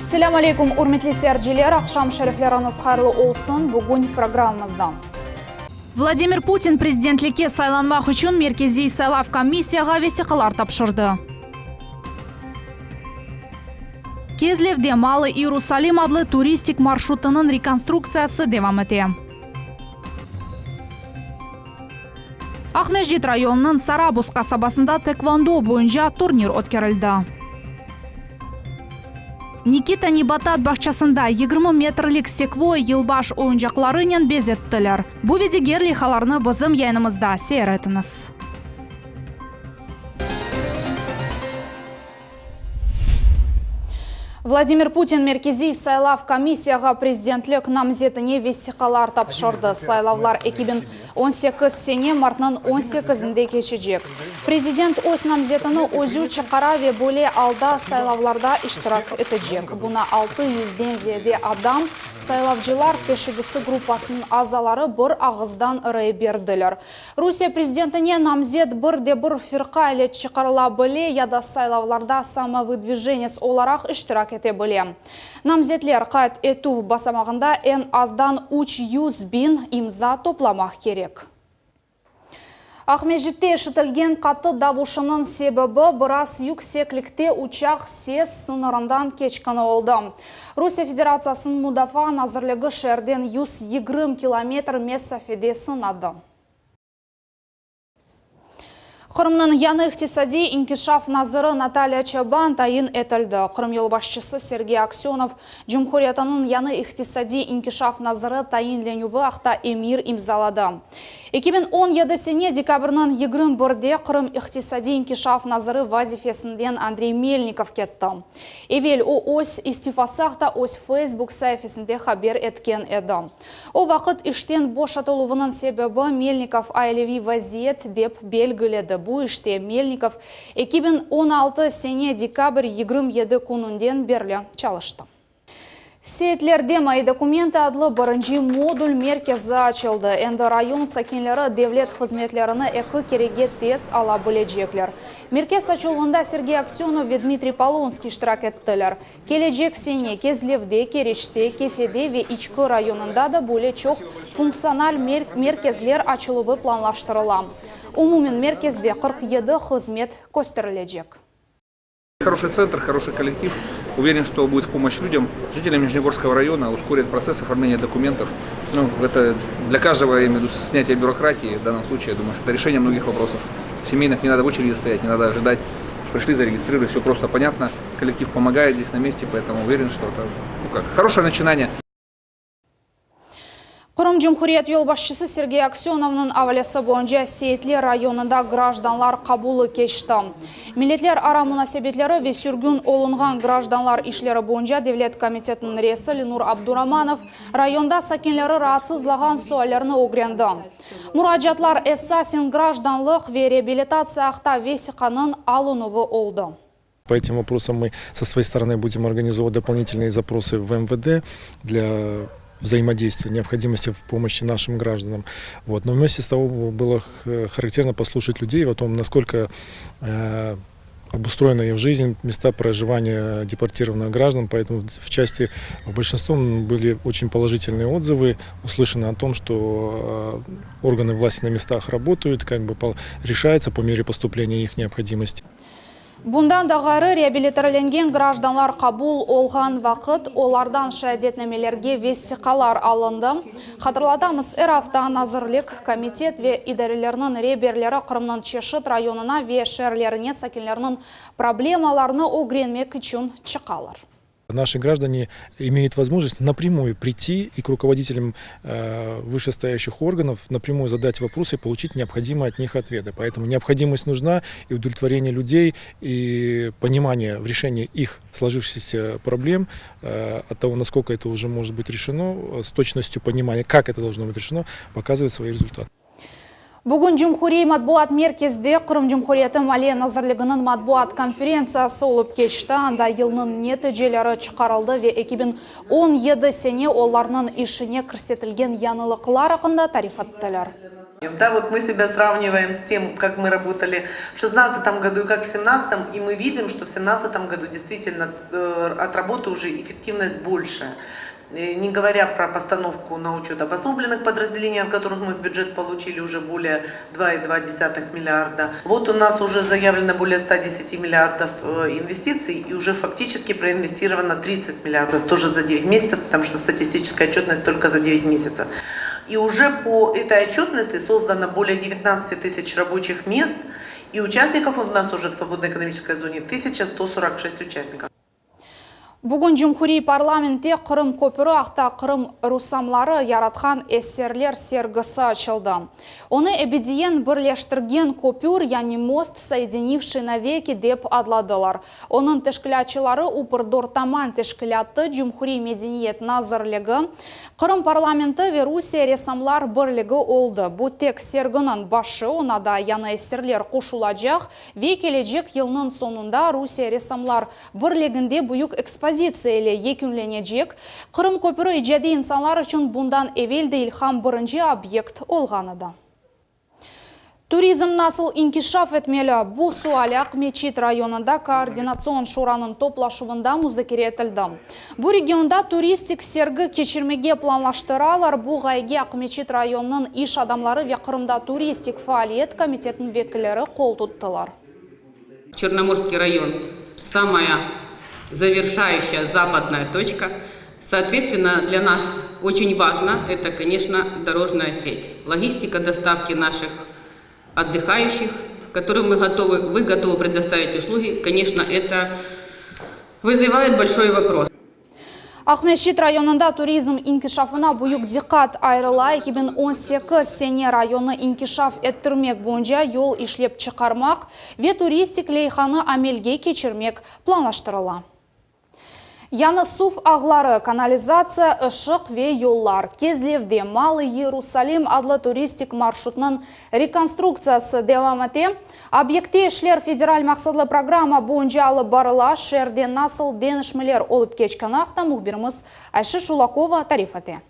Assalamu alaikum, urmetli seyirciler. Akşam şerifleriniz hayırlı olsun. Bugün programımızda. Vladimir Putin prezidentlikке saylanmak üçün Merkezi Saylov komissiyaga vesikalar topshirdi. Kezlevde Malı Yerusalim adlı turistik marşrutining rekonstruksiyasi devam etdi. Ahmedjit rayonining Sarabus qasabasida tekvondo bo'yicha turnir o'tkazildi. Nikita Nibatat bahçesinde 20 metrlik sekvoy yılbaş oyuncaklarıyla bezettiler. Bu video lihalarını bizim yayınımızda seyretiniz. Vladimir Putin Merkezi Saylov komissiyaga prezidentlik namzetini vesikalar topshirdi. Saylovlar 2018 sene martning 18'inde geçecek. Prezident o'z namzetini o'zi chiqara ve bo'li alda saylovlarda ishtirok etecek. Buna 600'den ziyade adam saylovchilar teşebbüsü gruppasının a'zolari bir og'izdan ra'y berdilar. Rossiya prezidentine namzet bir firqa ile chiqarila bile ya da saylovlarda samovыдвиженец olarak ishtirok ete bile. Namzetler qayd etuv basamağında en azdan 300.000 imza toplamak gerek. Ahmedjit'te işitilgen katı davuşunun sebebi biraz yükseklikte uçak ses sınırından geçkeni oldu. Rusya Federasyası'nın Mudafaa Nazırlığı şehirden 120 kilometre mesafede sınadı. Qrimning yangi iqtisodiy inkishaf naziri Natalya Chaban tayin etildi. Qrim yo'lboshchisi Sergey Aksyonov Cumhuriyetining yangi iqtisodiy inkishaf naziri tayinlanuvi haqida emir imzoladi. 2017 sene dekabrning 21'de Qrim iqtisodiy inkishaf naziri vazifasidan Andrey Melnikov ketdi. Evvel u o'z iste'fosi haqida o'z Facebook sahifasida xabar etgan edi. O vaqt ishdan bo'shatiluvining sababi Melnikov oilaviy vaziyat deb belgiladi. Bu işte Melnikov 2016 sene dekabr 27 kunundan beri çalıştı. Seyitler may dokumenti adlı birinci modul merkezi açıldı. Endi rayon sakinleri devlet hizmetlerini eki kerege tez alabilecekler. Merkez açılığında Sergey Aksyonov ve Dmitry Polonsky iştirak ettiler. Gelecek sene Kezlevde, Kereç'te, Kefede ve İçki rayonunda da böyle çok fonksiyonel merkezler açılığı planlaştırılan. Umumen merkezde 47 hizmet gösterilecek. Хороший центр, хороший коллектив. Уверен, что будет в помощь людям, жителям Нижнегорского района, ускорит процесс оформления документов. Это для каждого, я имею в виду, снятие бюрократии. В данном случае, я думаю, что это решение многих вопросов. Семейных не надо в очереди стоять, не надо ожидать. Пришли, зарегистрировали, все просто понятно. Коллектив помогает здесь на месте, поэтому уверен, что это хорошее начинание. Qrim Cumhuriyet yolbaşçısı Sergey Aksionov'un avalesi boyunca Seyitli rayonunda grajdanlar kabulu geçti. Milletler ara münasebetleri ve sürgün olungan grajdanlar işleri boyunca Devlet Komitetinin reisi Lenur Abduramanov rayonda sakinleri rahatsızlagan suallerini öğrendi. Muracatlar esasen grajdanlık ve reabilitasiya haqda vesikaның alınıvı oldu. По этим вопросам мы со своей стороны будем организовывать дополнительные запросы в МВД для взаимодействия, необходимости в помощи нашим гражданам. Но вместе с того было характерно послушать людей о том, насколько обустроена их жизнь, места проживания депортированных граждан. Поэтому в большинстве были очень положительные отзывы, услышаны о том, что органы власти на местах работают, решается по мере поступления их необходимости. Bundan da gayrı reabilitörlengen grajdanlar kabul olgan vaqt olardan şahadetnamelerge vesikalar alındı. Hatırladığımız her hafta Nazırlık, Komitet ve idarelerinin reberleri Qrimning Cheshit rayonuna ve şehirlerine sakinlerinin problemalarını öğrenmek için çıkarlar. Наши граждане имеют возможность напрямую прийти и к руководителям вышестоящих органов напрямую задать вопросы и получить необходимые от них ответы. Поэтому необходимость нужна, и удовлетворение людей, и понимание в решении их сложившихся проблем, от того, насколько это уже может быть решено, с точностью понимания, как это должно быть решено, показывает свои результаты. Bugün Cumhuriyet Matbuat Merkezde Qrim Cumhuriyeti Maliye Nazırlığının matbuat konferensiyasi olup geçti. Anda yılının neticeleri çıkarıldı ve 2017 sene onlarının işine kirsetilgen yanılıklar hakkında tarif ettiler. Да, вот мы себя сравниваем с тем, как мы работали в 2016 году и как в 2017, и мы видим, что в 2017 году действительно от работы уже эффективность больше. Не говоря про постановку на учет обособленных подразделений, от которых мы в бюджет получили уже более 2,2 миллиарда. Вот у нас уже заявлено более 110 миллиардов инвестиций и уже фактически проинвестировано 30 миллиардов, тоже за 9 месяцев, потому что статистическая отчетность только за 9 месяцев. И уже по этой отчетности создано более 19 тысяч рабочих мест, и участников у нас уже в свободной экономической зоне 1146 участников. Бүгін Жумхурий парламентте Қырым көпірі ақта Қырым русамлары яратқан эсерлер сергісі açılды. Оны әбедиен бірлештірген көпір, яғни мост, соединивший навеки деп адладылар. Оның тәшкілятчылары Упырдортаман тәшкіляты Жумхурий медениет назырлығы, Қырым парламенті ve Русия ресамлар бірлігі олды. Бұл тек сергінің башы, онада яны эсерлер қошулacak ve келечек елінің сонында Русия ресамлар бірлігінде бұйық экспозициялы екінленежек. Қырым көпірі ижади инсанлар үшін бұндан evvelде ilham бірінші объект олғаныды. Туризм насыл инкишаф etmeli. Bu sualak Мечит районында координацион шуранын топлашуында музакире етілді. Bu регионда туристик сергі кешірмеге планлаштыралар. Bu ғайге Мечит районының иш адамлары ve Қырымда туристик фаалиет комитетінің векілері қол тұттылар. Черноморский район – самая завершающая западная точка. Соответственно, для нас очень важно, это, конечно, дорожная сеть. Логистика доставки наших отдыхающих, которым вы готовы предоставить услуги, конечно, это вызывает большой вопрос. Мечит районында туризм инкишафына бұйық диқат айрыла. 2018 сене районы инкишаф еттірмек бойынша yol ишлеп чықармақ ve туристик лейханы амелге кечірмек планлаштырыла. Яны суф ағлары, канализация, ышық ve yollar. Кезлевде Малый Иерусалим адлы туристик маршрутның реконструкциясы девам ете. Объекте ішлер федераль мақсадлы программа бойынша алып барыла. Шерде насыл денішмелер олып кечканақта мұхбиріміз Айшы Шулакова тариф ете.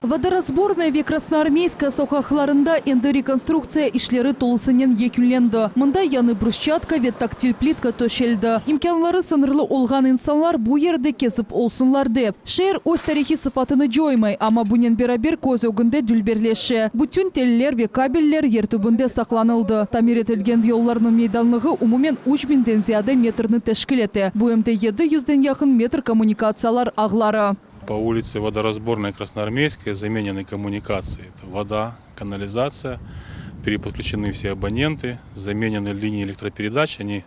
Водоразборная ве Красноармейска сохахларында энді реконструкция ишлері толысынен екюленді. Мында яны брусчатка ве тактиль плитка төшелді. Имканлары сынырлы олған инсанлар бұ ерді кесіп олсынлар деп. Шер өз тарихи сыпатыны жоймай, ама бұнен берабер көз өгінде дүлберлеші. Бүтін теллер ве кабеллер ертүбінде сақланылды. Тамир етілген yollarının мейданлығы умумен 3000-ден зияды метрні тәшкілеті. Бұемде 700-ден яқын метр коммуникациялар ағлары. По улице Водоразборной Красноармейской заменены коммуникации. Это вода, канализация, переподключены все абоненты, заменены линии электропередач, они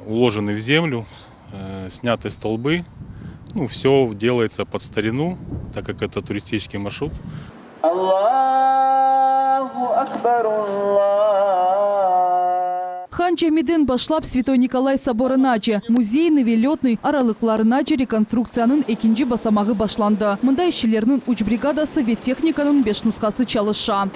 уложены в землю, сняты столбы. Ну, все делается под старину, так как это туристический маршрут. Аллаху Акбар, Хан Чамиден башлап Святой Николай соборыначы. Музейный велетный аралыкларыначы реконструкцияның экинчи басамағы башланды. Мында ишчилернин уч бригадасы ве техниканын 5 нусқасы чалыша.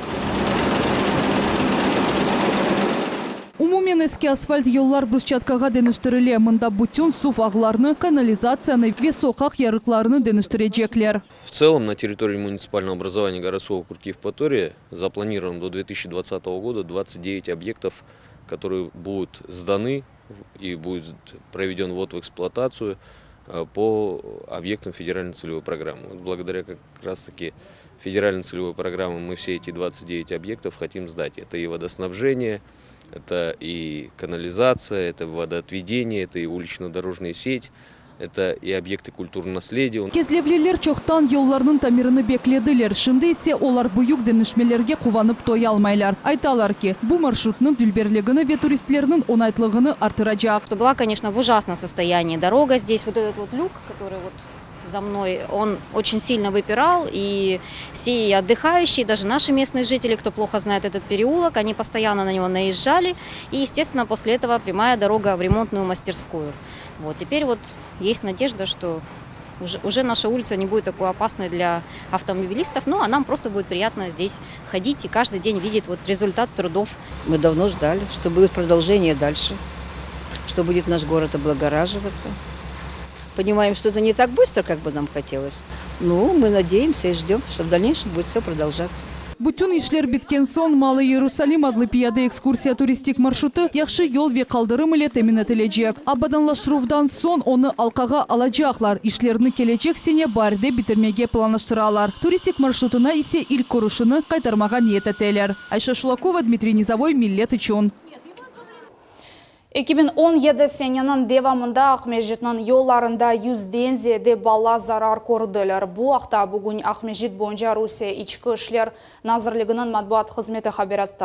Умумен эски асфальт yollar брусчаткаға денештіріле. Мында бүтін суф ағларны, канализацияны ве соқақ ярықларны денештірежеклер. В целом на территории муниципального образования городского округа Евпатория запланировано до 2020 года 29 объектов, которые будут сданы и будет проведен ввод в эксплуатацию по объектам федеральной целевой программы. Вот благодаря как раз-таки федеральной целевой программе мы все эти 29 объектов хотим сдать. Это и водоснабжение, это и канализация, это водоотведение, это и улично-дорожная сеть. Это и объекты культурного наследия. Кезлевлелер чоқтан yollarının тамирыны бекледілер. Шынды есе олар бұйық денішмелерге қуванып той алмайлар. Айталар ки, бұл маршрутның дүлберлігіні ве туристлерінің онайтлығыны артырачақ. Была, конечно, в ужасном состоянии дорога. Здесь вот этот вот люк, который вот за мной, он очень сильно выпирал. И все отдыхающие, даже наши местные жители, кто плохо знает этот переулок, они постоянно на него наезжали. И, естественно, после этого прямая дорога в ремонтную мастерскую. Вот, теперь вот есть надежда, что уже наша улица не будет такой опасной для автомобилистов, а нам просто будет приятно здесь ходить и каждый день видеть вот результат трудов. Мы давно ждали, что будет продолжение дальше, что будет наш город облагораживаться. Понимаем, что это не так быстро, как бы нам хотелось, но мы надеемся и ждем, что в дальнейшем будет все продолжаться. Бүтін ишлер біткен сон Малый Иерусалим адлы пияды экскурсия туристик маршруты яхшы yol ve kaldırım ile temin edilecek. Abadanlaştıruvdan son onu alqağa alacaklar. İşlerini gelecek sene baride bitirmege planlaştıralar. Turistik marşrutuna ise ilk kuruşunu kaytarmağa niyet eteler. Ayşe Şulakova, Dmitriy Nizavoy, Millet için. 2017 senenin devamında Ahmejit'nin yollarında 100'den ziyade bala zarar korudular. Bu hafta bugün Ahmejit boyunca Rusya İçki İşler Nazırlığının matbuat hizmeti haber etti.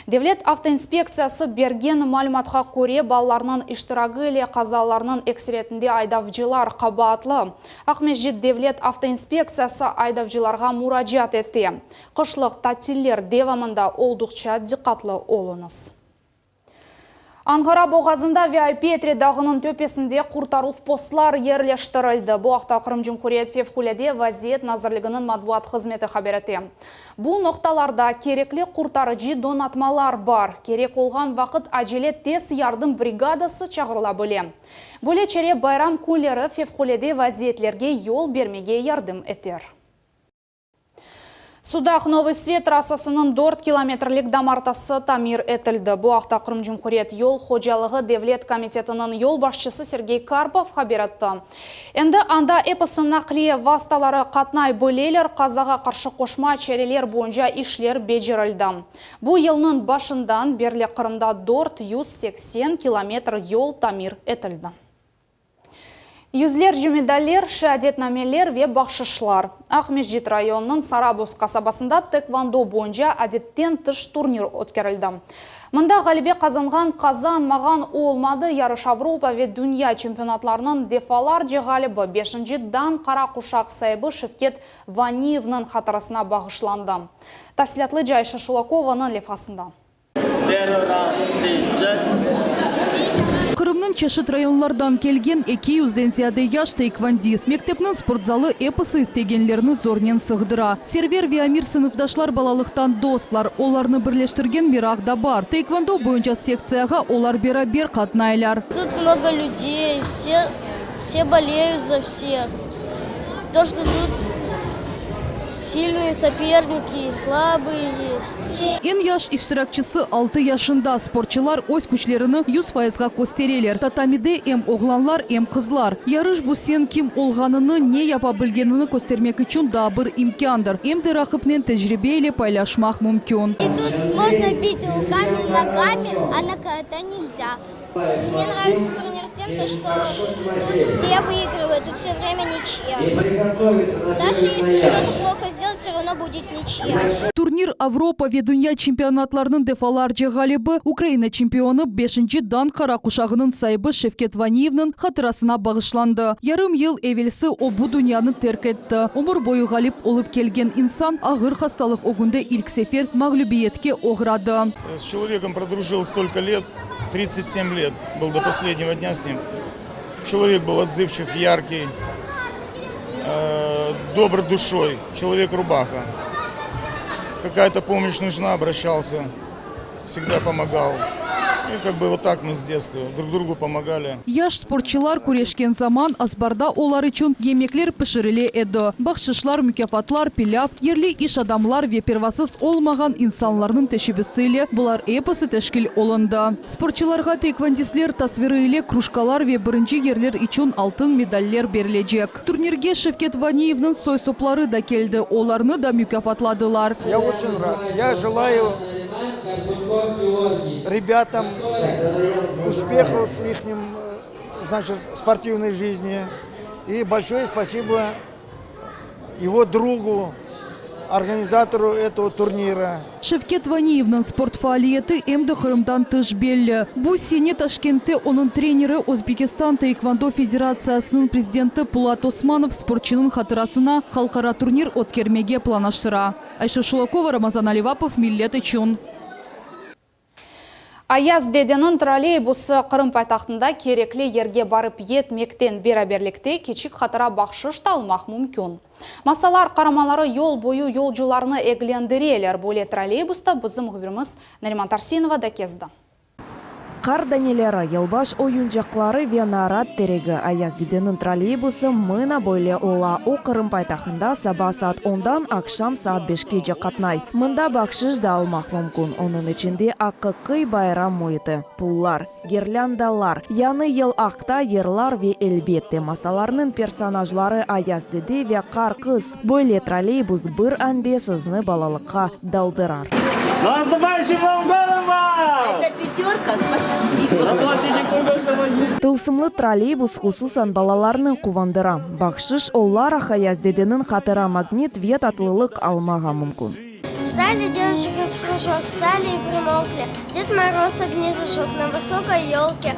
Devlet Avtoinspeksiyası bergen malumatga ko'ra balalarning ishtiroki ile qazalarning ekseriyatinde aydavcılar qabatlı. Ahmejit Devlet Avtoinspeksiyası aydavcılarga murojaat etdi. Qishliq ta'tillar devamında oldukça dikkatli olunuz. Ankara Boğazı'nda VIP dağının töpesinde kurtarу postlar yerleştirildi. Bu haqda Kırım Cumhuriyet Fevkulade Vaziyet Nazırlığının matbuat hizmeti haber etti. Bu noktalarda kerekli kurtarıcı donatmalar var. Kerek olgan vaqt acele tez yardım brigadası çağrılabilir. Böylece bayram kunları Fevkulade vaziyetlerge yol vermege yardım eter. Судах Новый Свет трассасының 4 километрлік дамартасы тамир етілді. Бұл haqda Kırım Cumhuriyet Yol Xocalığı Devlet Komitetinin yol başçısı Sergey Karpov haber etті. Endi anda episi naqliye vasıtaları qatnay bölелер qazağa qarşı qoşma çereler boyunca işler becerildi. Bu yılının başından beri Kırımda 480 kilometr yol tamir etildi. Yüzlerce medaller, şehadetnameler ve bahşişler. Ahmejit rayonunun Sarabuz kasabasında tekvando boyunca adetten tış turnir ötkerildi. Mında galibe kazangan kazanmagan olmadı. Yarış Avrupa ve dünya çempionatlarının defalarca galibi 5. dan qara kuşak sahibi Şevket Vaniyev'nin hatırasına bağışlandı. Tafsilatlı Ayşe Şulakova'nın lefasında. Kırımның çeşit rayonlardan kelgen 200'den ziyade yaş taekvondist. Mektepnin sportzalı episi istegenlerini zornen sığdıra. Server ve Amir sınıfdaşlar balalıktan dostlar. Onlarını birleştirgen bir ağda var. Taekwondo boyunca seksiyaga olar beraber katnaylar. Тут много людей, все болеют за всех. То, что тут сильные соперники и слабые есть. En yaş iştirakçısı 6 yaşında. Sporçular öz güçlerini 100%'ga gösteriler. Tatamide hem oğlanlar hem kızlar. Yarış bu sen kim olganını, ne yapabilgenini göstermek için daha bir imkandır. Hem de rakipnin tecrübeyle paylaşmak mümkün. И тут можно бить руками, ногами, а это нельзя. Мне нравится турнир тем, что тут все выигрывают, тут все время ничья. Даже если что-то плохо сделать, все равно будет ничья. Турнir Avrupa ve dünya çempionatlarının defalarca galibi Ukrayna çempionu 5. dan qara kuşağının sahibi Şevket Vaniyev'nin hatırasına bağışlandı. Yarım yıl evvelsi o bu dünyanı terk etti. Umur boyu galip olup gelgen insan ağır hastalık o günde ilk sefer mağlubiyetke uğradı. С человеком продружил столько лет, 37 лет был до последнего дня с ним. Человек был отзывчив, яркий, добр душой, человек-рубаха. Какая-то помощь нужна, обращался, всегда помогал. И как бы вот так мы с детства друг другу помогали. Yaş sporçular kureşken zaman azbarda olar için yemekler pişirili edi. Bahşişler, mükafatlar, pilav, yerli iş adamlar ve pervasız olmagan insanların teşebbüsüyle bular episi teşkil olundu. Sporçularga taekvondistler tasviri ile kruşkalar ve birinci yerler için altın medaller verilecek. Turnirge Şevket Vaniyev'nin soysopları da geldi. Olarını da mükafatladılar. Я очень рад. Я желаю ребятам успехов с их, значит, спортивной жизни. И большое спасибо его другу, организатору этого турнира. Şevket Vaniyev'nin sport faaliyeti hem de Kırım'dan tış belli. Bu sene Taşkent'te onun treneri Özbekistan Taekwondo Federasyası'nın prezidenti Pulat Osmanov sporçunun hatırasına halkara turnir ötkermege planlaştıra. Ayşe Şulakova, Ramazan Alivapov, Millet için. Ayaz dedenin troleybuсы Kırım paytaxtında kerekli yerge barıp yetmekten beraberlikte keçik hatıra bakşış talmak mümkün. Masalar qaramaları yol boyu yolcularını eglendireler. Böyle troleybusta bizim müxbirimiz Nariman Tarsinova da kezdi. Кар данелері, елбаш ойынжақлары Венарат тереги Аяздиденің троллейбусы мына бойле ола оқырым пайтақында саба саат 10-дан акшам саат 5-ке же қатнай. Мында бақшыш да алмақ мүмкін. Оның ішінде ақықый байрам мойыты, пуллар, гирляндалар, яны ел ақта ерлар ве элбетте масаларының персонажлары Аяздиде ве қар қыз. Бойле троллейбус бір әнде сызны балалыққа далдырар. Тылсымлы троллейбус хусусан балаларының кувандыра. Бақшыш олар Аяздиденің қатыра магнит вет атлылық алмаға мүмкін. Стали девушки в кружок, стали и примолкли. Дед Мороз огни зажег на высокой елке.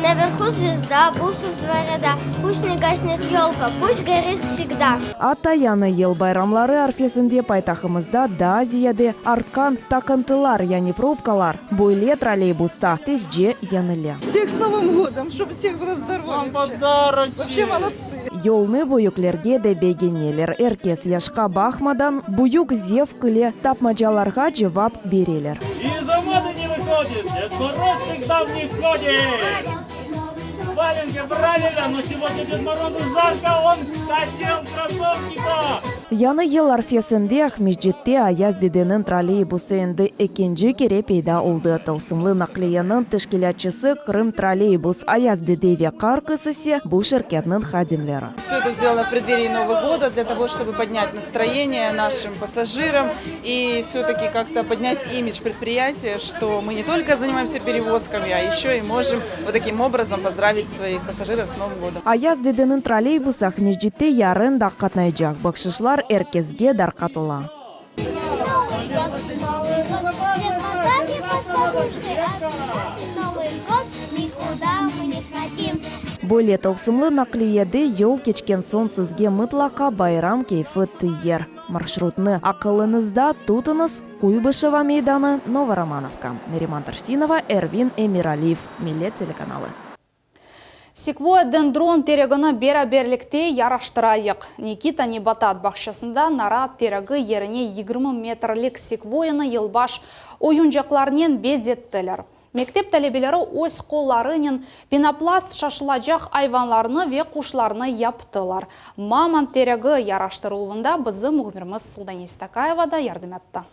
Наверху звезда, бусы в 2 ряда. Пусть не гаснет елка, пусть горит всегда. Атаяны ел байрамлары арфесінде пайтахымызда да зияде арткан такынтылар, яни пробкалар. Бойле троллейбуста тезже яныле. Всех с Новым годом, чтобы всех было здоровья. Вообще молодцы. Йолны буюклерге де бегенелер. Эркес яшқа бахмадан буюк зев кыле тапмачаларға жевап берелер. Из дома не выходит, Дед Мороз всегда в них ходит. Валенки брали, но сегодня Дед Морозу жарко, он хотел кроссовки-то. Яны ел арфесінде Ахмеджетте Аяздиденің троллейбусы енді екенжі кере пейда олды. Тылсымлы нақлиянын тішкелятчысы Крым троллейбус Аяздидеве қарқысысе бұл шіркетнің хадимлері. Все это сделано в преддверии Нового года для того, чтобы поднять настроение нашим пассажирам и все-таки как-то поднять имидж предприятия, что мы не только занимаемся перевозками, а еще и можем вот таким образом поздравить своих пассажиров с Новым годом. Аяздиденің троллейбус Ахмеджетте ярын да қатнайжақ. Бақшышлар эркезге дарқатыла. Более тылсымлы нақлиеде ел кечкен сон сізге мұтлақа байрам кейфі тыйер. Маршрутны ақылынызда тутыныз Куйбышева мейданы, Новоромановка. Нариман Тарсинова, Эрвин Эмиралиев, Милет телеканалы. Секвоя дендрон терегіні бері-берлікте яраштырайық. Никита Небатат бақшасында нарат терегі еріне 20 метрлік секвояны елбаш ойынжақларнен бездеттілер. Мектеп тәлебелері өз қоларынен пенопласт шашылажақ айванларыны ве құшларыны яптылар. Маман терегі яраштырылуында бізі мұғымырмыз Сұлданес Такаевада ярдым етті.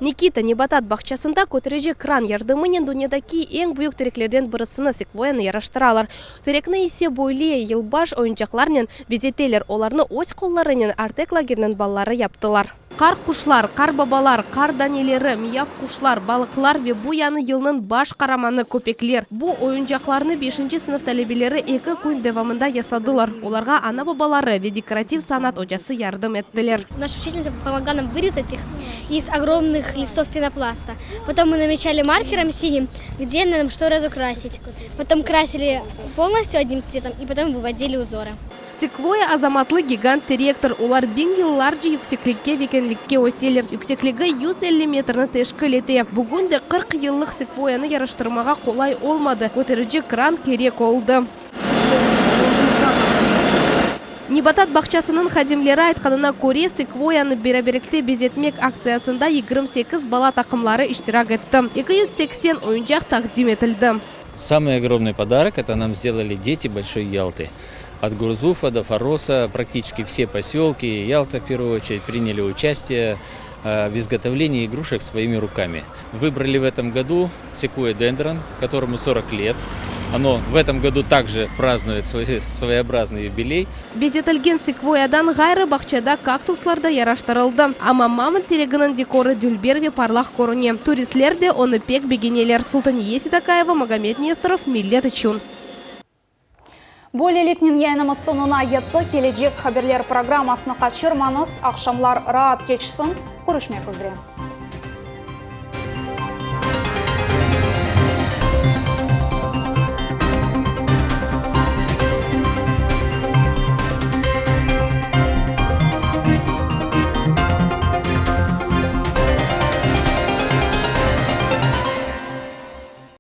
Никита Небатат бақшасында көтережі кран ярдымынен дүниедаки ең бұйық тереклерден бірісіні секвояны яраштыралар. Терекні есе бойле елбаш ойынчақларнен безетелер, оларны өз қолларынен артек лагерінің баллары яптылар. Қар құшлар, қар бабалар, қар данелері, мияп құшлар, балықлар ве бұ яны елінің баш қараманы көпеклер. Бұ ойынчақларны 5-ші сынып тәлебелері 2 күн девамында ясадылар. Оларға ана бабалары ве декоратив санат очасы ярдым еттілер. Наша учительница помогла нам вырезать их из огромных листов пенопласта. Потом мы намечали маркером синим, где нам что разукрасить. Потом красили полностью одним цветом и потом выводили узоры. Секвоя азаматлы гигант директор олар бенгел ларджи юксекликке векенликке оселер. Юксеклігі 150 метрны тешкілете. Бүгінде 40 еллық секвояны яраштырмаға қолай олмады. Көтеріжі кран керек олды. Небатат бақшасының хадимлері айтқанына көре секвояны бері-беректе безетмек акциясында 28 бала тақымлары иштирак етті. 280 ойынжақ тақдим етілді. Самый огромный подарок это нам сделали дети Большой Ялты. От Гурзуфа до Фароса практически все поселки, Ялта в первую очередь, приняли участие в изготовлении игрушек своими руками. Выбрали в этом году секвоя дендрон, которому 40 лет. Оно в этом году также празднует свой своеобразный юбилей. Безетілген секвоядан ғайры бақчада кактусларда яраштырылды. Ама мамын терегінің декоры дүлберве парлақ коруне. Туристлерде оны пек бегенелер. Сұлтанесе Такаева, Магомед Несторов, Милет Ичун. Более летнен яйнымыз сонуна етті кележек хаберлер программасыны қачырманыз, ақшамлар раат кечсін, көрішмек үзірем.